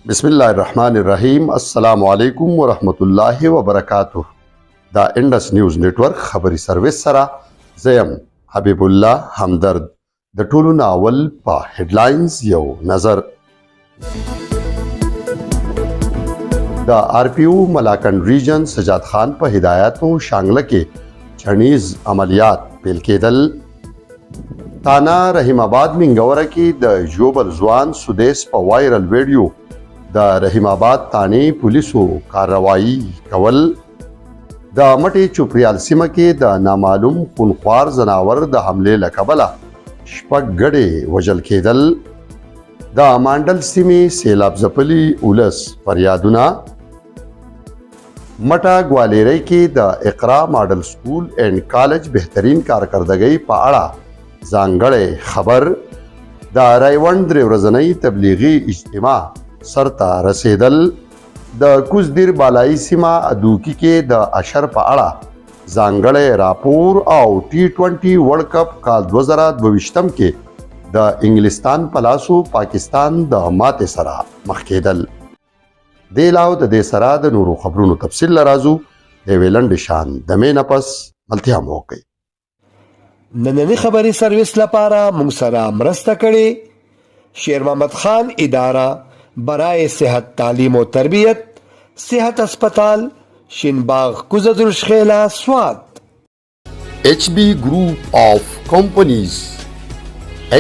بسم الله الرحمن الرحیم. السلام علیکم ورحمت الله وبرکاته. دا انډس نیوز نتورک خبری سرویس سره زیم حبیبالله همدرد. د ټولو ناول په هډلاینز یو نظر. د آر پی او ملاکنډ ریجن سجاد خان په هدایتو شانګله کې چڼیز عملیات پیل کېدل. تانا رحیم آباد منګوره کې د ژوبل ځوان سودیس په وایرل ویډیو د رحیم آباد تانی پولیسو کارروایی کول. د مټې چوپریال سیمه کې د نامعلوم خونخوار زناور د حملې له کبله شپږ ګډې وژل کېدل. د مانډل سیمې سیلاب ځپلي اولس فریادونه. مټه ګوالیرۍ کې د اقرا ماډل سکول اینډ کالج بهترین کارکردګۍ په اړه ځانګړی خبر. د رایوند درې ورځنۍ تبلیغي اجتماع سرته رسیدل. د کوزدیر بالای سیمه ادوکی کې د اشر په اړه ځانګړی راپور او T20 ورلد کپ کال 2022 کې د انګلستان په لاسو پاکستان د ماتې سره مخ کېدل. د علاوه د دې سره د نورو خبرونو تفصیل لرازو د ویلند شان د مینه پس ملتیا موقع. نننی خبری سرویس لپاره مونږ سره مرسته کړي شیر محمد خان اداره برای صحت تعلیم و تربیت صحت اسپتال شینباغ کوزدرشخیلا سوات. HB Group of Companies,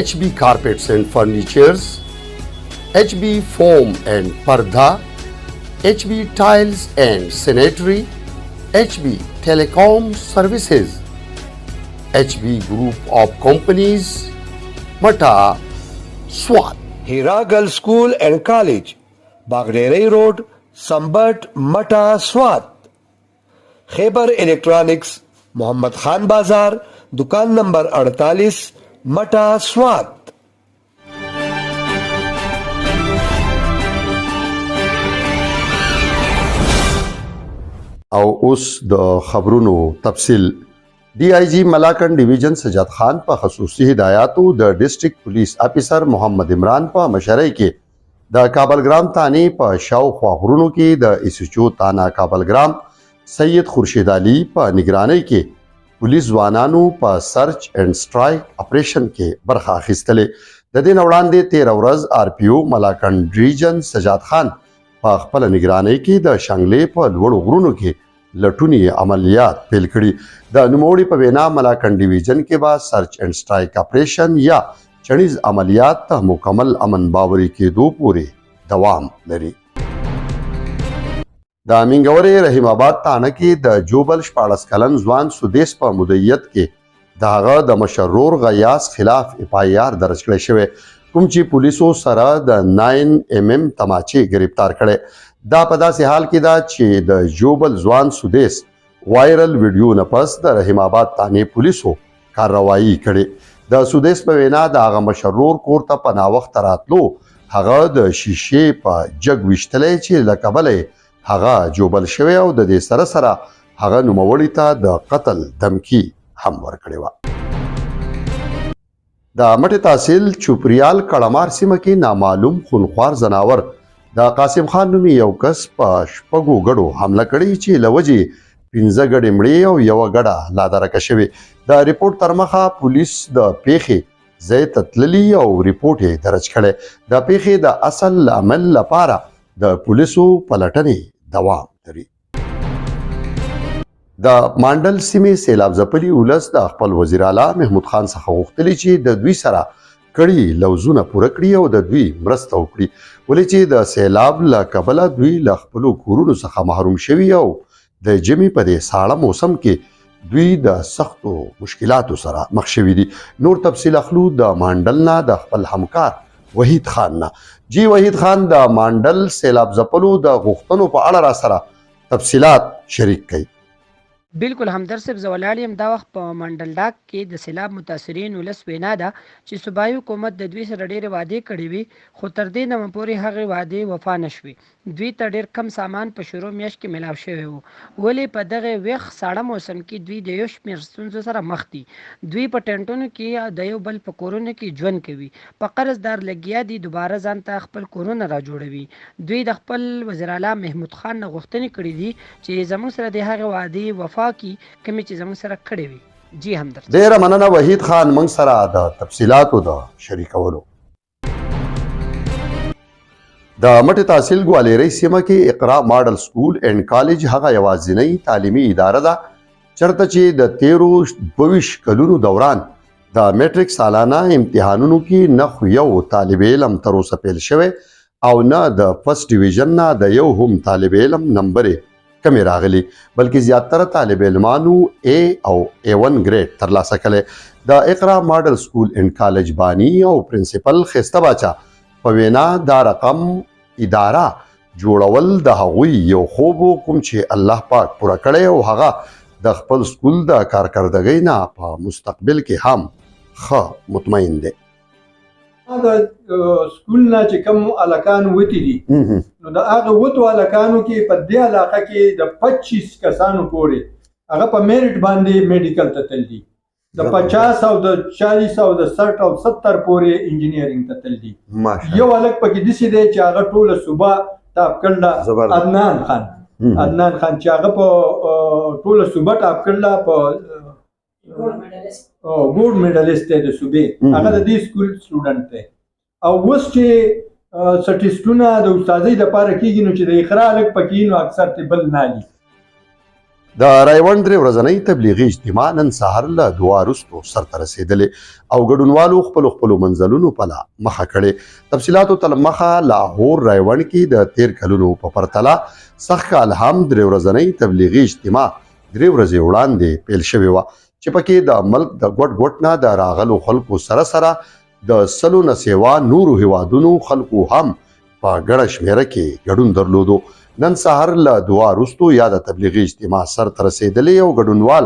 HB Carpets and Furnitures, HB Foam and Parda, HB Tiles and Sanitary, HB Telecom Services, HB Group of Companies, Mata, Swat. هیرا گرل سکول اینڈ کالج باغډیری روډ سمبٹ مټا سوات. خیبر الیکټرانکس محمد خان بازار دکان نمبر 48 مټا سوات. او اوس د خبرونو تفصیل. D I G ملاکنډ ډیویژن سجاد خان په خصوصي هدایاتو د ډیسټریکټ پولیس افیسر محمد عمران په مشرۍ کې د کابلګرام تانی په شاوخوا غرونو کې د ایسچو تانا کابلګرام سید خورشید علي په نگرانۍ کې پولیس ځوانانو په سرچ اینڈ سټرایک اپریشن کې برخه اخیستلې. د دې نه وړاندې 13 ورځ آر پی او ملاکنډ ریجن سجاد خان په خپل نگرانۍ کې د شانګلې په لوړو غرونو کې لټونی عملیات پیل کړي. د نوموړي په وینا ملاکنډ ډیویژن کې به سرچ اینڈ سټرایک اپریشن یا چڼیز عملیات ته مکمل امن باوري کېدو پورې دوام لري. د منګورې رحیم آباد تانه کې د جوبل 14 کلن ځوان سودیس په مدیریت کې د هغه د مشرور غیاس خلاف FIR درج کړی شوی کوم چې پولیسو سره د 9mm تماچې گرفتار کړي. دا په داسې حال کې دا چې د جوبل ځوان سودیس وایرل ویډیو نه پس د رحیم آباد تانی پولیسو کارروایی کړي. د سودیس په وینا د هغه مشرور کور ته په ناوخته راتلو هغه د شیشې په جګ ویشتلی چې له کبله هغه جوبل شوی او د دې سره سره هغه نوموړي ته د قتل دمکی هم ورکړې وه. د مټې تحصیل چوپریال کړمار سیمه کې نامعلوم خونخوار زناور د قاسم خان نومي یو کس په شپږو ګډو حمله کړې چې له وجې 15 ګډې مړې او یوه ګډه لا درکه شوې. د ریپورټ تر مخه پولیس د پیښې ځای ته تللي او ریپورټ یې درج کړی. د پیښې د اصل عمل لپاره د پولیسو پلټنې دوام لري. د مانډل سیمې سیلاب ځپلي اولس د خپل وزیر اعلی محمود خان څخه غوښتلي چې د دوی سره کړي لوزونه پوره کړي او د دوی مرسته وکړي ولې چې د سیلاب له کبله دوی له خپلو کورونو څخه محروم شوي او د ژمي په دې ساړه موسم کې دوی د سختو مشکلاتو سره مخ شوي دي. نور تفصیل اخلو د مانډل نه د خپل همکار وحید خان نه. جی وحید خان د مانډل سیلاب ځپلو د غوښتنو په اړه را سره تفصیلات شریک کړي. بالکل همدرد صاحب زه ولاړ یم دا وخت په منډل ډاک کې د سیلاب متاثرین ولس وینا ده چې صوبایي حکومت د دوی سره ډېرې وعدې کړې وي خو تر دې دمه پورې هغې وعدې وفا نه شوې. دوی ته ډېر کم سامان په شروع میاشت کې میلاو شوی و ولې په دغه ویښ ساړه موسم کې دوی د یو شمېر ستونزو سره مخ دي. دوی په ټینټونو کې د یو بل په کورونو کې ژوند کوي په قرضدار لګیا دي دوباره ځان ته خپل کورونه را جوړوي. دوی د خپل وزیر اعلی محمود خان نه غوښتنې کړې دي چې زموږ سره د هغې وعدې وفا کی کمی چې زموږ سره کړې وي. جی همدرد ډیره مننه وحید خان موږ سره د تفصیلاتو د شریکولو. د مټې تحصیل ګوالیرۍ سیمه کې اقرا ماډل سکول اینډ کالج هغه یوازینۍ تعلیمي اداره ده چرته چې د 22 کلونو دوران د میټریک سالانه امتحانونو کې نه خو یو طالب علم تر اوسه پیل شوی او نه د فرست ډیویژن نه د یو هم طالب علم نمبر کمی راغلی بلکې زیاتره طالب علمانو A او A1 ګریډ ترلاسه کړی. د اقرا ماډل سکول اینډ کالج بانی او پرنسپل خسته باچا په وینا دا رقم اداره جوړول د هغوی یو خوب کوم چې الله پاک پوره کړی او هغه د خپل سکول د کارکردګۍ نه په مستقبل کې هم ښه مطمئن دی. دا سکول نه چې کوم الکان وتی دي نو د هغه وتو الکانو کې په دې علاقه کې د 25 کسانو پورې هغه په میرټ باندې میډیکل ته تل دي د 50 او د 40 او د 60 او 70 پورې انجینیرینګ ته تل دي. یو الک پکې دسی دی چې هغه ټوله صوبه ټاپ کړل عدنان خان چې هغه په ټوله صوبه ټاپ کړل په ګولډ میډالیست دی د صوبې هغه د دې سکول سټوډنټ دی او اوس چې سټیسټونه د استادۍ لپاره کېږي نو چې د اقرا هلک پکې نو اکثر ته بل نه دي. د رایوند درې ورځنۍ تبلیغي اجتماع نن سهار له دعا وروستو سرته رسېدلې او ګډونوالو خپلو منزلونو په مخه کړې. تفصیلاتو ته مخه لاهور رایوند کې د 13 کلونو په پرتله سږ کال هم درې ورځنۍ تبلیغي اجتماع 3 ورځې وړاندې پیل شوې وه چې پکې د ملک د ګوټ نه د راغلو خلکو سره د سلو نه سیوا نورو هیوادونو خلکو هم په ګډه شمېره کې ګډون درلودو. نن سهار له دعا وروستو یا د تبلیغي اجتماع سرته رسېدلې او ګډونوال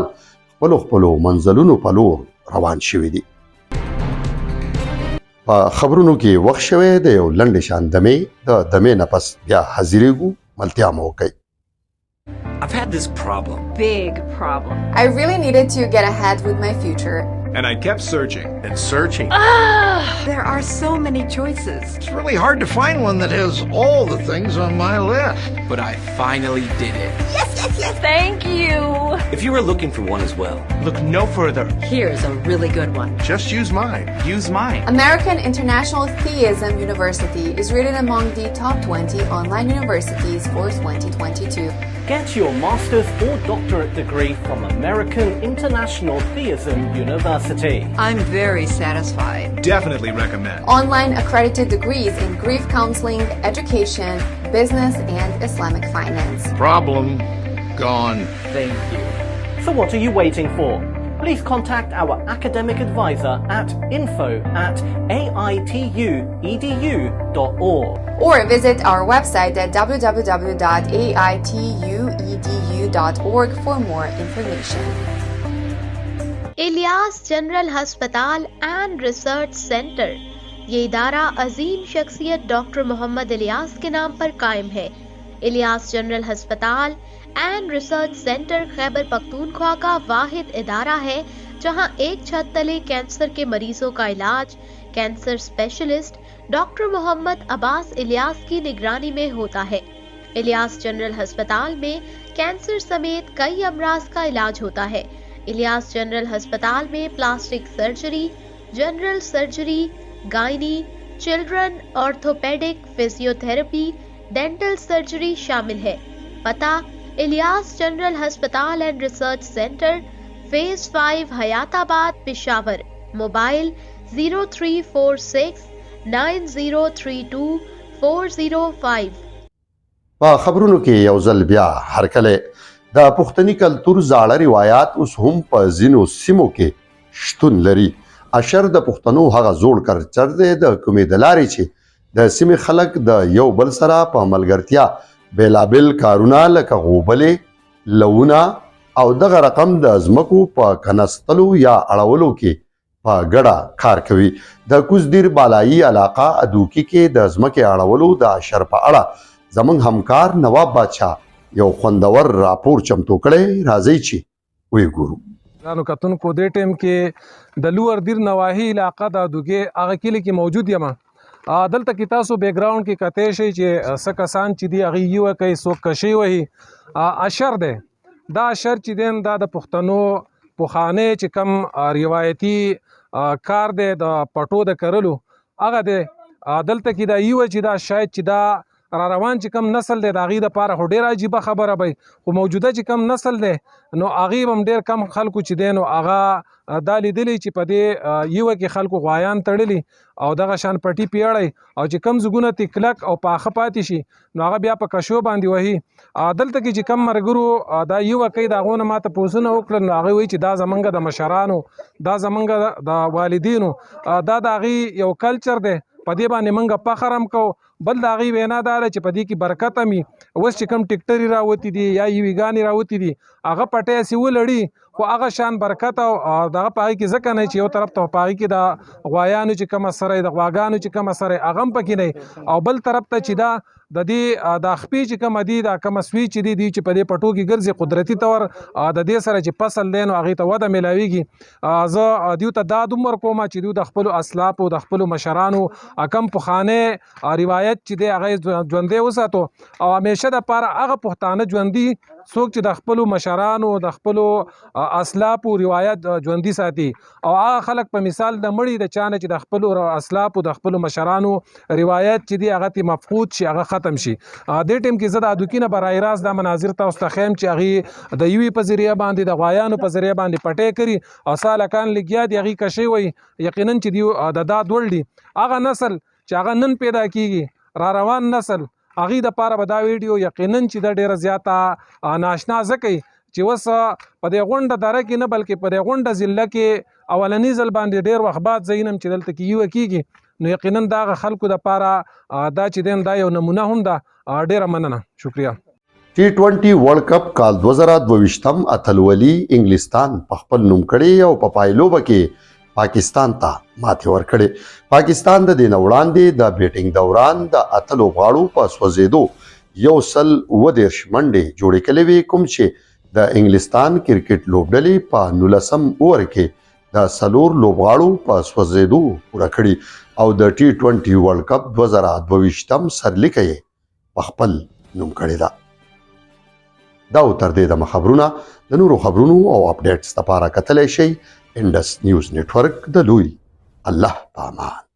خپلو منزلونو په لور روان شوي دي. په خبرونو کې وخت شوی د یو لنډې شان دمې نه پس بیا حاضرېږو. ملتیا مو وکړئ. I've had this problem. Big problem. I really needed to get ahead with my future. And I kept searching and searching. There are so many choices. It's really hard to find one that has all the things on my list. But I finally did it. Yes. Thank you. If you were looking for one as well, Look no further. Here's a really good one. Just use mine. use mine. American International Theism University is rated among the top 20 online universities for 2022. Get your master's or doctorate degree from American International Theism University. I'm very satisfied. Definitely recommend. Online accredited degrees in grief counseling, education, business, and Islamic finance. Problem gone. Thank you. So what are you waiting for? Please contact our academic advisor at info@aituedu.org. Or visit our website at www.aituedu.org for more information. Ilyas general हस्पताल and research centre, ये इदारा अजीम शख्सियत डॉक्टर मोहम्मद इलियास के नाम पर कायम है। Ilyas general हस्पताल एंड रिसर्च सेंटर खैबर पख्तूनख्वा का वाहिद इदारा है जहां एक छत तले कैंसर के मरीजों का इलाज कैंसर स्पेशलिस्ट डॉक्टर मोहम्मद अब्बास इलियास की निगरानी में होता है। इलियास जनरल हस्पताल में कैंसर समेत कई अमराज का इलाज होता है। इलियास जनरल हस्पताल में plastic surgery, general surgery, gynae, children, orthopaedic, physiotherapy, dental surgery शामिल है। पता इलियास जनरल हस्पताल एंड रिसर्च सेंटर, फेज 5, हयाताबाद, पेशावर। मोबाइल 03469032 په خبرونو کې یو ځل بیا هرکلی د پښتني کلتور زاړه روایات اوس هم په ځینو سیمو کې شتون لري. اشر د پښتنو هغه زوړ کلچر دی د کومې د لارې چې د سیمې خلک د یو بل سره په ملګرتیا بېلابېل کارونه لکه غوبلې، لونه او دغه رقم د ځمکو په کنستلو یا اړولو کې په ګډه کار کوي. د کوزدیر بالایي علاقه ادوکي کې د ځمکې اړولو د اشر په اړه زمونږ همکار نواب بادشاه یو خوندور راپور چمتو کړی. راځئ چې وی ګورو. ګرانو کتونکو دې ټیم کې د لوور دیر نواحي علاقه د دوګې هغه کلی کې موجود یم. دلته کې تاسو بیک ګراوند کې کته شي چې څه کسان چې دی هغه یو کوي څوک کشي وهي اشر دی. دا اشر چې دین دا د پښتنو پوخانه چې کم روایتي کار دی د پټو د کرلو هغه دی. دلته کې دا یو چې دا شاید چې دا را روان چې کم نسل دی د هغې دپاره خو ډېره عجیبه خبره به خو موجوده چې کم نسل دی نو هغې به هم ډېر کم خلکو چې دی نو هغه دا لیدلی چې په دې یوه کې خلکو غوایان تړلي او دغه شان پټي پیړی او چې کم زګونه تې کلک او پاخه پاتې شي نو هغه بیا په کشو باندې وهي. دلته کې چې کم ملګرو دا یوه کوي د هغو نه ماته پوښتنه وکړل نو هغوی وایي چې دا زمونږ د مشرانو دا زمونږ د والدینو دا د هغې یو کلچر دی په دې باندې موږ فخر هم کوو. بل د هغې وینا دا ده چې په دې کې برکت هم وي. اوس چې کوم ټکټرې راوتي دي یا یویګانې راوتي دي هغه پټی هسې ولړي خو هغه شان برکت او دغه په هغې کې ځکه نه چې یو طرف ته په هغې کې د غوایانو چې کوم اثر د غواګانو چې کوم اثر هغه هم پکې نه او بل طرف ته چې دا د دې د خپې چې کوم دي دا کوم سوي چې دي چې په دې پټو کې ګرځي قدرتي طور د دې سره چې فصل دی نو هغې ته وده میلاویږي. زه دیو ته دا دومره کوم چې دوی د خپلو اسلافو د خپلو مشرانو کم پخوانی روایت چې دی هغه ژوندی وساتو او همیشه دپاره هغه پښتانه ژوندي څوک چې د خپلو مشرانو د خپلو اسلافو روایت ژوندي ساتي او هغه خلک په مثال د مړي د چا نه چې د خپلو اسلافو د خپلو مشرانو روایت چې دی هغه ته مفقود شي هغه ختم شي. دې ټیم کې زه د ادوکي نه برای راست دا مناظر تاسو ته ښیم چې هغې د یوې په ذریعه باندې د غوایانو په ذریعه باندې پټۍ کړي او سالکان لګیا دي هغې کشۍ وایي یقینا چې دی د دا دوړ دي هغه نسل چې هغه نن پیدا کیږي را روان نسل هغې دپاره به دا ویډیو یقینا چې دا ډېره زیاته ناشنا ځکه چې اوس په دې غونډه دره کې نه بلکې په دې غونډه ضلع کې اولني ځل باندې ډېر وخت بعد زه وینم چې دلته کې یوه کېږي نو یقینا د هغه خلکو دپاره دا چې دی دا یو نمونه هم ده. ډېره مننه. شکریه. T20 ورلد کپ کال 2022 اتلولي انګلستان په خپل نوم کړی او په پایلوبه کې پاکستان ته ماتې ورکړې. پاکستان د دې نه وړاندې د بیټینګ دوران د اتلو غاړو په سوځېدو 130 منډې جوړې کړې وې کوم چې د انګلستان کرکټ لوبډلې په 19 اوور کې د 4 لوبغاړو په سوځېدو پوره کړي او د T20 ورلد کپ 2022 سرلیکه یې په خپل نوم کړې ده. دا تر دې د خبرونه د نورو خبرونو او اپډیټس لپاره کتلی شئ انډس نیوز نیټورک د لوی الله په امان.